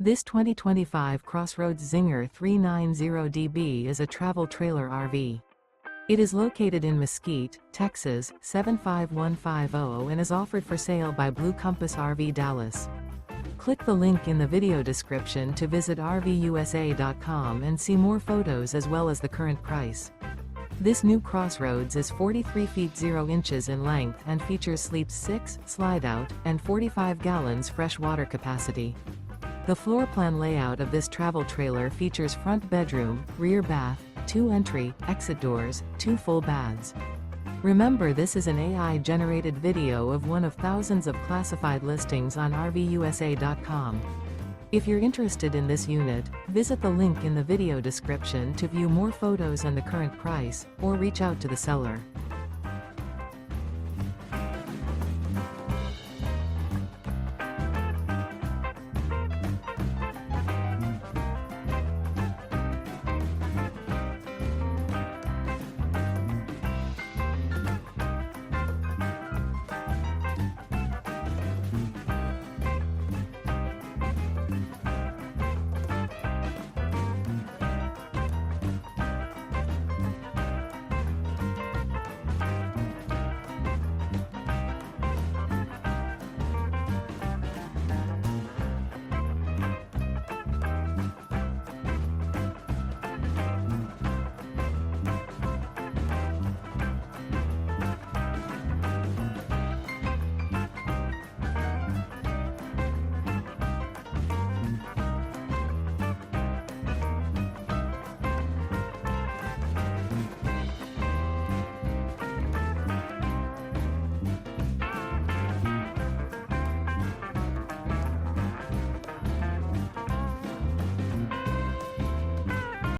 This 2025 CrossRoads Zinger 390DB is a travel trailer RV. It is located in Mesquite, Texas, 75150 and is offered for sale by Blue Compass RV Dallas. Click the link in the video description to visit RVUSA.com and see more photos as well as the current price. This new CrossRoads is 43 feet 0 inches in length and features sleeps 6, Slideout, and 45 gallons fresh water capacity. The floor plan layout of this travel trailer features front bedroom, rear bath, 2 entry, exit doors, 2 full baths. Remember, this is an AI-generated video of one of thousands of classified listings on RVUSA.com. If you're interested in this unit, visit the link in the video description to view more photos and the current price, or reach out to the seller.